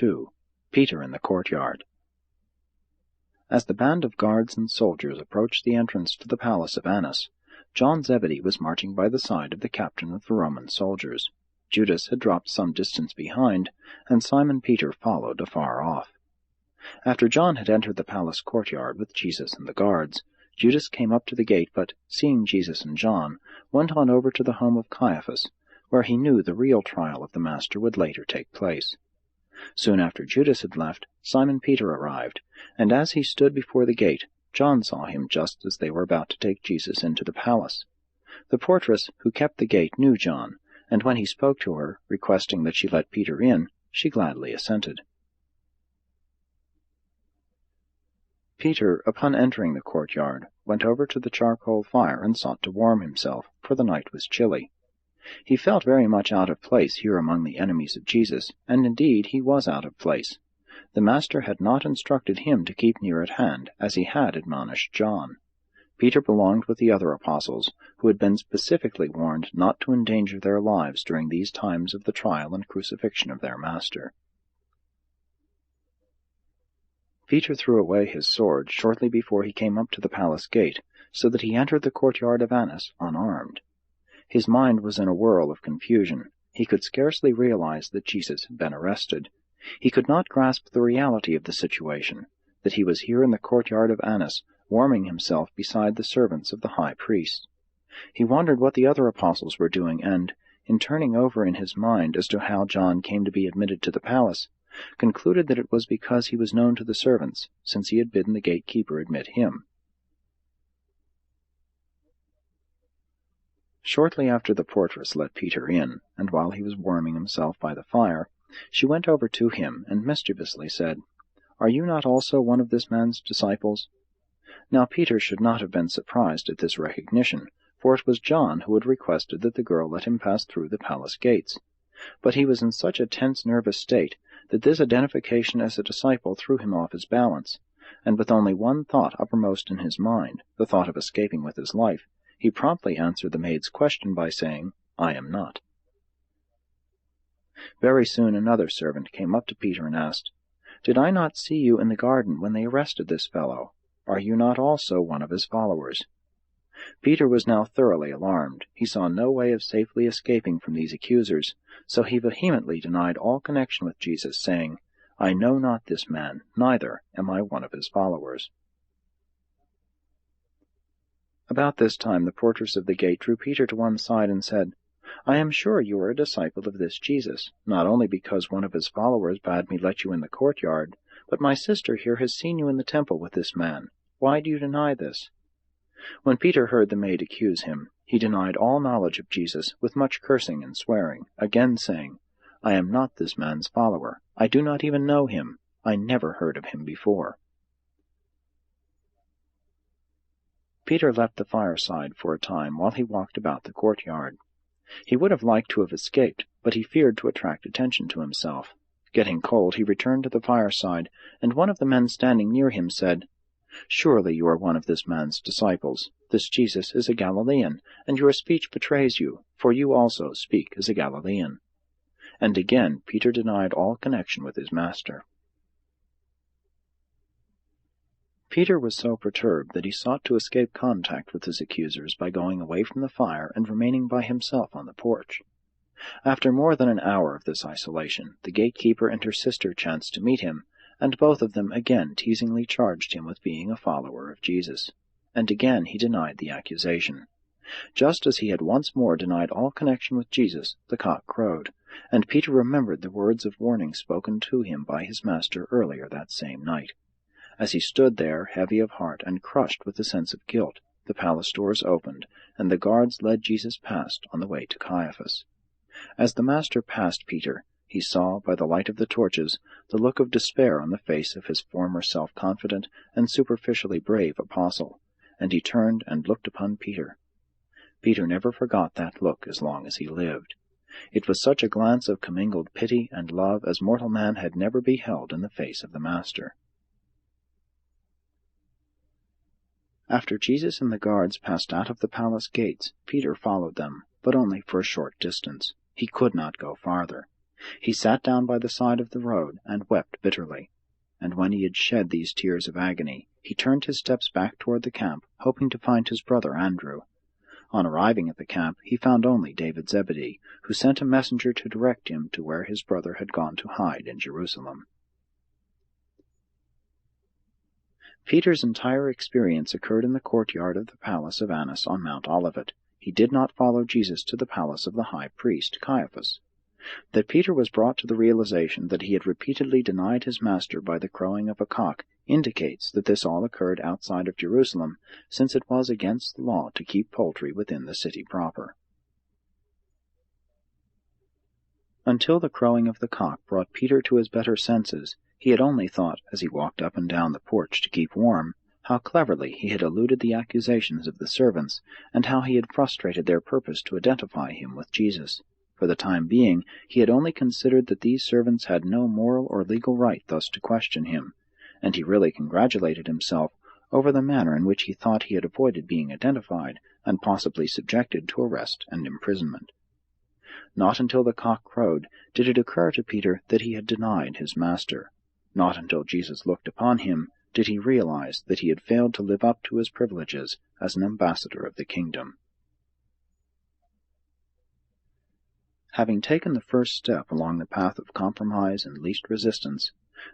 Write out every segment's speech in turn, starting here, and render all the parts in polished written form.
2. Peter in the Courtyard. As the band of guards and soldiers approached the entrance to the palace of Annas, John Zebedee was marching by the side of the captain of the Roman soldiers. Judas had dropped some distance behind, and Simon Peter followed afar off. After John had entered the palace courtyard with Jesus and the guards, Judas came up to the gate, but, seeing Jesus and John, went on over to the home of Caiaphas, where he knew the real trial of the Master would later take place. Soon after Judas had left, Simon Peter arrived, and as he stood before the gate, John saw him just as they were about to take Jesus into the palace. The portress who kept the gate knew John, and when he spoke to her, requesting that she let Peter in, she gladly assented. Peter, upon entering the courtyard, went over to the charcoal fire and sought to warm himself, for the night was chilly. He felt very much out of place here among the enemies of Jesus, and indeed he was out of place. The Master had not instructed him to keep near at hand, as he had admonished John. Peter belonged with the other apostles, who had been specifically warned not to endanger their lives during these times of the trial and crucifixion of their Master. Peter threw away his sword shortly before he came up to the palace gate, so that he entered the courtyard of Annas unarmed. His mind was in a whirl of confusion. He could scarcely realize that Jesus had been arrested. He could not grasp the reality of the situation, that he was here in the courtyard of Annas, warming himself beside the servants of the high priest. He wondered what the other apostles were doing, and, in turning over in his mind as to how John came to be admitted to the palace, concluded that it was because he was known to the servants, since he had bidden the gatekeeper admit him. Shortly after the portress let Peter in, and while he was warming himself by the fire, she went over to him and mischievously said, "Are you not also one of this man's disciples?" Now Peter should not have been surprised at this recognition, for it was John who had requested that the girl let him pass through the palace gates. But he was in such a tense, nervous state that this identification as a disciple threw him off his balance, and with only one thought uppermost in his mind, the thought of escaping with his life, he promptly answered the maid's question by saying, "I am not." Very soon another servant came up to Peter and asked, "Did I not see you in the garden when they arrested this fellow? Are you not also one of his followers?" Peter was now thoroughly alarmed. He saw no way of safely escaping from these accusers, so he vehemently denied all connection with Jesus, saying, "I know not this man, neither am I one of his followers." About this time the portress of the gate drew Peter to one side and said, "I am sure you are a disciple of this Jesus, not only because one of his followers bade me let you in the courtyard, but my sister here has seen you in the temple with this man. Why do you deny this?" When Peter heard the maid accuse him, he denied all knowledge of Jesus with much cursing and swearing, again saying, "I am not this man's follower. I do not even know him. I never heard of him before." Peter left the fireside for a time while he walked about the courtyard. He would have liked to have escaped, but he feared to attract attention to himself. Getting cold, he returned to the fireside, and one of the men standing near him said, "Surely you are one of this man's disciples. This Jesus is a Galilean, and your speech betrays you, for you also speak as a Galilean." And again Peter denied all connection with his Master. Peter was so perturbed that he sought to escape contact with his accusers by going away from the fire and remaining by himself on the porch. After more than an hour of this isolation, the gatekeeper and her sister chanced to meet him, and both of them again teasingly charged him with being a follower of Jesus. And again he denied the accusation. Just as he had once more denied all connection with Jesus, the cock crowed, and Peter remembered the words of warning spoken to him by his Master earlier that same night. As he stood there, heavy of heart and crushed with the sense of guilt, the palace doors opened, and the guards led Jesus past on the way to Caiaphas. As the Master passed Peter, he saw, by the light of the torches, the look of despair on the face of his former self-confident and superficially brave apostle, and he turned and looked upon Peter. Peter never forgot that look as long as he lived. It was such a glance of commingled pity and love as mortal man had never beheld in the face of the Master. After Jesus and the guards passed out of the palace gates, Peter followed them, but only for a short distance. He could not go farther. He sat down by the side of the road and wept bitterly. And when he had shed these tears of agony, he turned his steps back toward the camp, hoping to find his brother Andrew. On arriving at the camp, he found only David Zebedee, who sent a messenger to direct him to where his brother had gone to hide in Jerusalem. Peter's entire experience occurred in the courtyard of the palace of Annas on Mount Olivet. He did not follow Jesus to the palace of the high priest, Caiaphas. That Peter was brought to the realization that he had repeatedly denied his master by the crowing of a cock indicates that this all occurred outside of Jerusalem, since it was against the law to keep poultry within the city proper. Until the crowing of the cock brought Peter to his better senses, he had only thought, as he walked up and down the porch to keep warm, how cleverly he had eluded the accusations of the servants, and how he had frustrated their purpose to identify him with Jesus. For the time being, he had only considered that these servants had no moral or legal right thus to question him, and he really congratulated himself over the manner in which he thought he had avoided being identified, and possibly subjected to arrest and imprisonment. Not until the cock crowed did it occur to Peter that he had denied his master. Not until Jesus looked upon him did he realize that he had failed to live up to his privileges as an ambassador of the kingdom. Having taken the first step along the path of compromise and least resistance,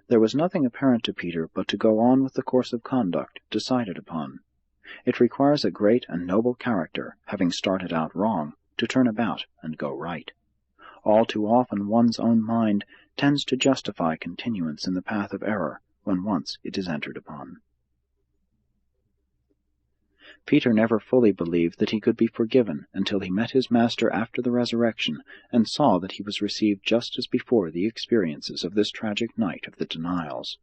there was nothing apparent to Peter but to go on with the course of conduct decided upon. It requires a great and noble character, having started out wrong, to turn about and go right. All too often one's own mind tends to justify continuance in the path of error when once it is entered upon. Peter never fully believed that he could be forgiven until he met his Master after the resurrection and saw that he was received just as before the experiences of this tragic night of the denials.